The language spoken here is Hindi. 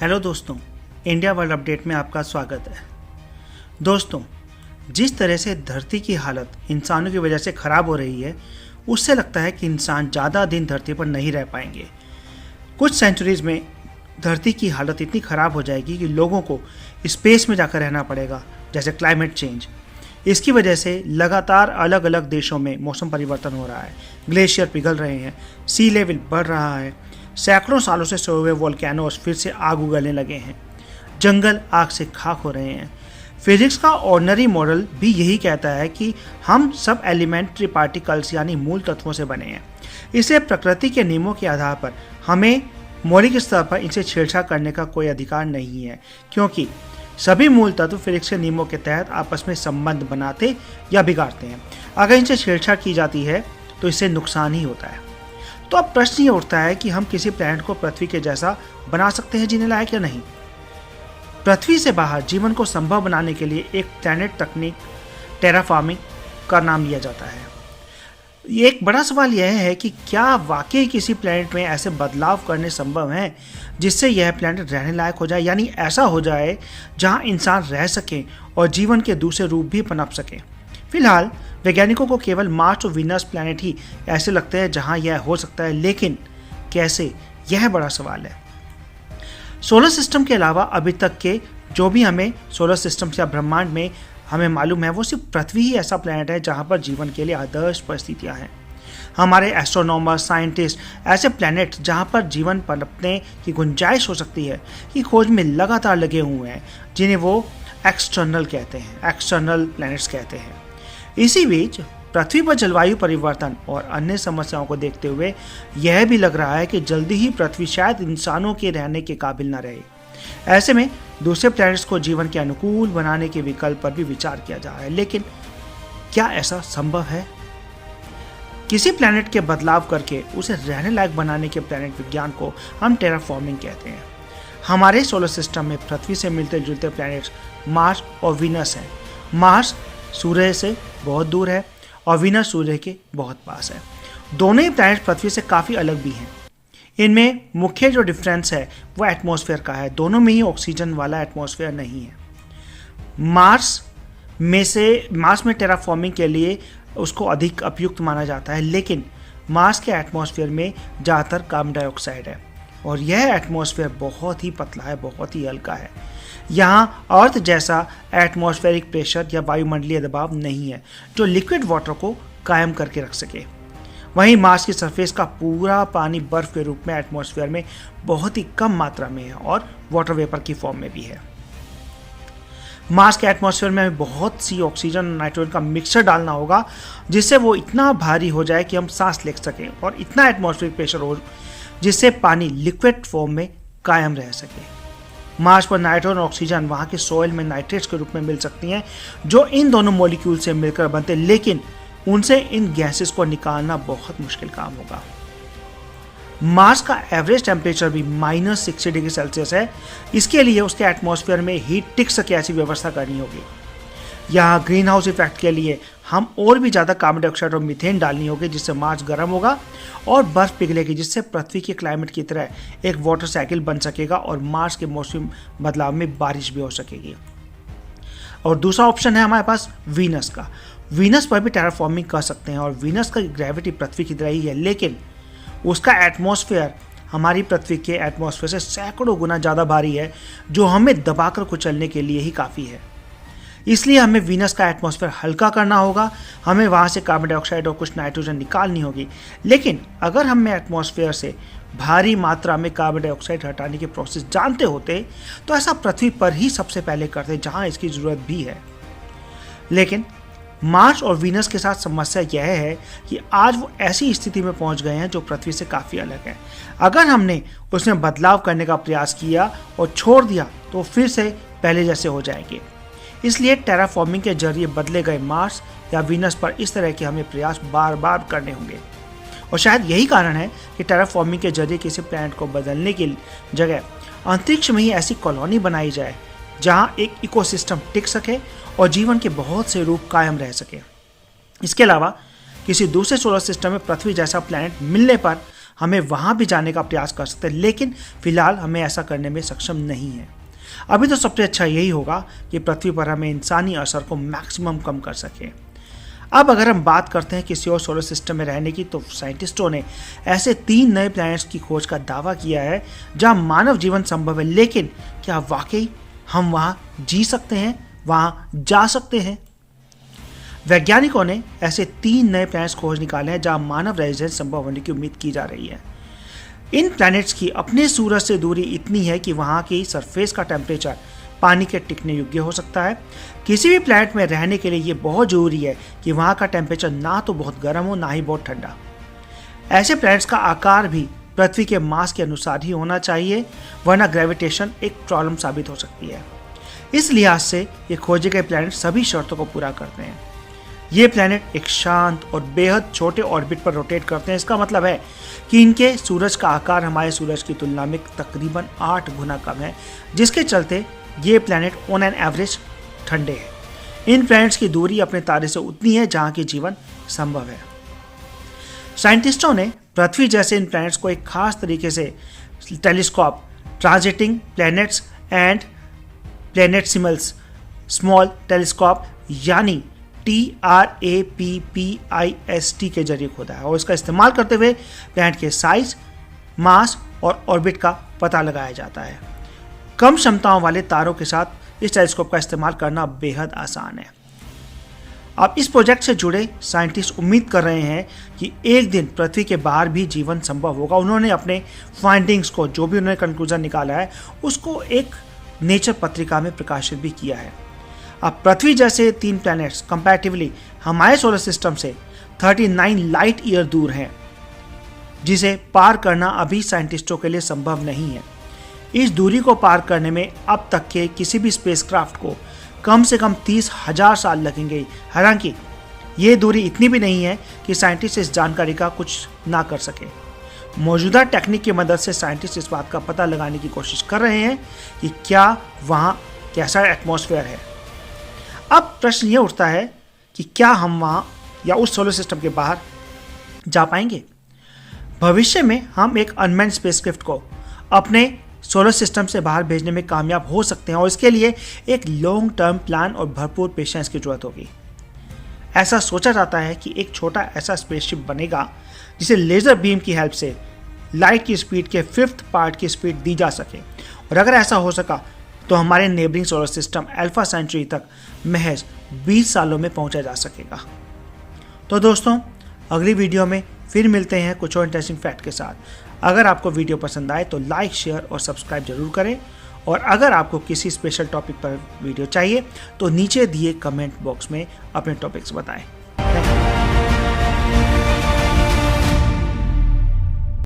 हेलो दोस्तों, इंडिया वर्ल्ड अपडेट में आपका स्वागत है। दोस्तों, जिस तरह से धरती की हालत इंसानों की वजह से ख़राब हो रही है, उससे लगता है कि इंसान ज़्यादा दिन धरती पर नहीं रह पाएंगे। कुछ सेंचुरीज में धरती की हालत इतनी ख़राब हो जाएगी कि लोगों को स्पेस में जाकर रहना पड़ेगा, जैसे क्लाइमेट चेंज। इसकी वजह से लगातार अलग अलग देशों में मौसम परिवर्तन हो रहा है, ग्लेशियर पिघल रहे हैं, सी लेवल बढ़ रहा है, सैकड़ों सालों से सोए हुए वोल्केनोस फिर से आग उगलने लगे हैं, जंगल आग से खाक हो रहे हैं। फिजिक्स का ऑर्डिनरी मॉडल भी यही कहता है कि हम सब एलिमेंट्री पार्टिकल्स यानी मूल तत्वों से बने हैं। इसलिए प्रकृति के नियमों के आधार पर हमें मौलिक स्तर पर इनसे छेड़छाड़ करने का कोई अधिकार नहीं है, क्योंकि सभी मूल तत्व फिजिक्स के नियमों के तहत आपस में संबंध बनाते या बिगाड़ते हैं। अगर इनसे छेड़छाड़ की जाती है तो इससे नुकसान ही होता है। तो अब प्रश्न ये उठता है कि हम किसी प्लैनेट को पृथ्वी के जैसा बना सकते हैं जीने लायक या नहीं। पृथ्वी से बाहर जीवन को संभव बनाने के लिए एक प्लैनेट तकनीक टेराफॉर्मिंग का नाम लिया जाता है। एक बड़ा सवाल यह है कि क्या वाकई किसी प्लैनेट में ऐसे बदलाव करने संभव हैं जिससे यह प्लैनेट रहने लायक हो जाए, यानी ऐसा हो जाए जहां इंसान रह सकें और जीवन के दूसरे रूप भी पनप सकें। फिलहाल वैज्ञानिकों को केवल मार्स और वीनस प्लैनेट ही ऐसे लगते हैं जहां यह हो सकता है, लेकिन कैसे, यह बड़ा सवाल है। सोलर सिस्टम के अलावा अभी तक के जो भी हमें सोलर सिस्टम या ब्रह्मांड में हमें मालूम है, वो सिर्फ पृथ्वी ही ऐसा प्लैनेट है जहां पर जीवन के लिए आदर्श परिस्थितियां हैं। हमारे एस्ट्रोनॉमर, साइंटिस्ट ऐसे प्लैनेट जहां पर जीवन पनपने की गुंजाइश हो सकती है की खोज में लगातार लगे हुए हैं, जिन्हें वो एक्सटर्नल प्लैनेट्स कहते हैं। इसी बीच पृथ्वी पर जलवायु परिवर्तन और अन्य समस्याओं को देखते हुए यह भी लग रहा है कि जल्दी ही पृथ्वी शायद इंसानों के रहने के काबिल न रहे। ऐसे में दूसरे प्लैनेट्स को जीवन के अनुकूल बनाने के विकल्प पर भी विचार किया जा रहा है, लेकिन क्या ऐसा संभव है? किसी प्लैनेट के बदलाव करके उसे रहने लायक बनाने के प्लैनेट विज्ञान को हम टेराफॉर्मिंग कहते हैं। हमारे सोलर सिस्टम में पृथ्वी से मिलते जुलते प्लैनेट्स मार्स और वीनस हैं। मार्स सूर्य से बहुत दूर है और वीनस सूर्य के बहुत पास है। दोनों ही प्लैनेट पृथ्वी से काफ़ी अलग भी हैं। इनमें मुख्य जो डिफरेंस है वो एटमॉस्फेयर का है। दोनों में ही ऑक्सीजन वाला एटमॉस्फेयर नहीं है। मार्स में टेराफॉर्मिंग के लिए उसको अधिक उपयुक्त माना जाता है, लेकिन मार्स के एटमॉस्फेयर में ज़्यादातर कार्बन डाइऑक्साइड है और यह एटमॉस्फेयर बहुत ही पतला है, बहुत ही हल्का है। यहाँ अर्थ जैसा एटमॉस्फेरिक प्रेशर या वायुमंडलीय दबाव नहीं है जो लिक्विड वाटर को कायम करके रख सके। वहीं मार्स की सरफेस का पूरा पानी बर्फ के रूप में एटमॉस्फेयर में बहुत ही कम मात्रा में है और वाटर वेपर की फॉर्म में भी है। मार्स के एटमॉस्फेयर में बहुत सी ऑक्सीजन और नाइट्रोजन का मिक्सचर डालना होगा जिससे वो इतना भारी हो जाए कि हम सांस ले सकें, और इतना एटमॉस्फेरिक प्रेशर हो जिससे पानी लिक्विड फॉर्म में कायम रह सके। मार्स पर नाइट्रोजन और ऑक्सीजन वहाँ के सॉइल में नाइट्रेट्स के रूप में मिल सकती हैं जो इन दोनों मॉलिक्यूल से मिलकर बनते, लेकिन उनसे इन गैसेस को निकालना बहुत मुश्किल काम होगा। मार्स का एवरेज टेम्परेचर भी -60 डिग्री सेल्सियस है। इसके लिए उसके एटमॉस्फेयर में हीट टिक सके ऐसी व्यवस्था करनी होगी। यहाँ ग्रीन हाउस इफेक्ट के लिए हम और भी ज़्यादा कार्बन डाइऑक्साइड और मीथेन डालनी होगी, जिससे मार्स गर्म होगा और बर्फ़ पिघलेगी, जिससे पृथ्वी के क्लाइमेट की तरह एक वाटर साइकिल बन सकेगा और मार्स के मौसमी बदलाव में बारिश भी हो सकेगी। और दूसरा ऑप्शन है हमारे पास वीनस का। वीनस पर भी टेराफॉर्मिंग कर सकते हैं और वीनस का ग्रेविटी पृथ्वी की तरह ही है, लेकिन उसका एटमॉस्फेयर हमारी पृथ्वी के एटमॉस्फेयर से सैकड़ों गुना ज़्यादा भारी है, जो हमें दबाकर कुचलने के लिए ही काफ़ी है। इसलिए हमें वीनस का एटमॉस्फेयर हल्का करना होगा। हमें वहाँ से कार्बन डाइऑक्साइड और कुछ नाइट्रोजन निकालनी होगी, लेकिन अगर हम एटमॉस्फेयर से भारी मात्रा में कार्बन डाइऑक्साइड हटाने के प्रोसेस जानते होते तो ऐसा पृथ्वी पर ही सबसे पहले करते, जहाँ इसकी ज़रूरत भी है। लेकिन मार्स और वीनस के साथ समस्या यह है कि आज वो ऐसी स्थिति में पहुंच गए हैं जो पृथ्वी से काफ़ी अलग है। अगर हमने उसमें बदलाव करने का प्रयास किया और छोड़ दिया तो फिर से पहले जैसे हो जाएंगे। इसलिए टेराफॉर्मिंग के जरिए बदले गए मार्स या वीनस पर इस तरह के हमें प्रयास बार बार करने होंगे। और शायद यही कारण है कि टेराफॉर्मिंग के जरिए किसी प्लैनेट को बदलने की जगह अंतरिक्ष में ही ऐसी कॉलोनी बनाई जाए जहां एक इकोसिस्टम टिक सके और जीवन के बहुत से रूप कायम रह सके। इसके अलावा किसी दूसरे सोलर सिस्टम में पृथ्वी जैसा प्लैनेट मिलने पर हमें वहाँ भी जाने का प्रयास कर सकते हैं, लेकिन फिलहाल हमें ऐसा करने में सक्षम नहीं है। अभी तो सबसे अच्छा यही होगा कि पृथ्वी पर हमें इंसानी असर को मैक्सिमम कम कर सकें। अब अगर हम बात करते हैं किसी और सोलर सिस्टम में रहने की, तो साइंटिस्टों ने ऐसे 3 नए प्लैनेट्स की खोज का दावा किया है जहां मानव जीवन संभव है। लेकिन क्या वाकई हम वहां जी सकते हैं, वहां जा सकते हैं? वैज्ञानिकों ने ऐसे 3 नए प्लैनेट्स खोज निकाले हैं जहां मानव रेजिडेंस संभव होने की उम्मीद की जा रही है। इन प्लैनेट्स की अपने सूरज से दूरी इतनी है कि वहां की सरफेस का टेम्परेचर पानी के टिकने योग्य हो सकता है। किसी भी प्लैनेट में रहने के लिए ये बहुत जरूरी है कि वहां का टेम्परेचर ना तो बहुत गर्म हो, ना ही बहुत ठंडा। ऐसे प्लैनेट्स का आकार भी पृथ्वी के मास के अनुसार ही होना चाहिए, वरना ग्रेविटेशन एक प्रॉब्लम साबित हो सकती है। इस लिहाज से ये खोजे गए प्लैनेट सभी शर्तों को पूरा करते हैं। ये प्लैनेट एक शांत और बेहद छोटे ऑर्बिट पर रोटेट करते हैं। इसका मतलब है कि इनके सूरज का आकार हमारे सूरज की तुलना में तकरीबन 8 गुना कम है, जिसके चलते ये प्लैनेट ऑन एन एवरेज ठंडे हैं। इन प्लैनेट्स की दूरी अपने तारे से उतनी है जहां की जीवन संभव है। साइंटिस्टों ने पृथ्वी जैसे इन प्लैनेट्स को एक खास तरीके से telescope, transiting planets and planetesimals small telescope यानी TRAPPIST के जरिए खोदा है, और इसका इस्तेमाल करते हुए प्लैनेट के साइज, मास और ऑर्बिट का पता लगाया जाता है। कम क्षमताओं वाले तारों के साथ इस टेलीस्कोप का इस्तेमाल करना बेहद आसान है। अब इस प्रोजेक्ट से जुड़े साइंटिस्ट उम्मीद कर रहे हैं कि एक दिन पृथ्वी के बाहर भी जीवन संभव होगा। उन्होंने अपने फाइंडिंग्स को, जो भी उन्होंने कंक्लूजन निकाला है, उसको एक नेचर पत्रिका में प्रकाशित भी किया है। अब पृथ्वी जैसे 3 प्लैनेट्स कंपैरेटिवली हमारे सोलर सिस्टम से 39 लाइट ईयर दूर हैं, जिसे पार करना अभी साइंटिस्टों के लिए संभव नहीं है। इस दूरी को पार करने में अब तक के किसी भी स्पेसक्राफ्ट को कम से कम 30,000 साल लगेंगे। हालांकि ये दूरी इतनी भी नहीं है कि साइंटिस्ट इस जानकारी का कुछ ना कर सके। मौजूदा टेक्निक की मदद से साइंटिस्ट इस बात का पता लगाने की कोशिश कर रहे हैं कि क्या वहाँ कैसा एटमॉस्फेयर है। अब प्रश्न ये उठता है कि क्या हम वहाँ या उस सोलर सिस्टम के बाहर जा पाएंगे? भविष्य में हम एक अनमैन्ड स्पेसक्राफ्ट को अपने सोलर सिस्टम से बाहर भेजने में कामयाब हो सकते हैं, और इसके लिए एक लॉन्ग टर्म प्लान और भरपूर पेशेंस की जरूरत होगी। ऐसा सोचा जाता है कि एक छोटा ऐसा स्पेसशिप बनेगा जिसे लेजर बीम की हेल्प से लाइट की स्पीड के 5th पार्ट की स्पीड दी जा सके, और अगर ऐसा हो सका तो हमारे neighbouring solar system alpha centauri तक महज 20 सालों में पहुंचा जा सकेगा। तो दोस्तों, अगली वीडियो में फिर मिलते हैं कुछ और इंटरेस्टिंग फैक्ट के साथ। अगर आपको वीडियो पसंद आए तो लाइक, शेयर और सब्सक्राइब जरूर करें, और अगर आपको किसी स्पेशल टॉपिक पर वीडियो चाहिए तो नीचे दिए कमेंट बॉक्स में अपने टॉपिक्स बताएं।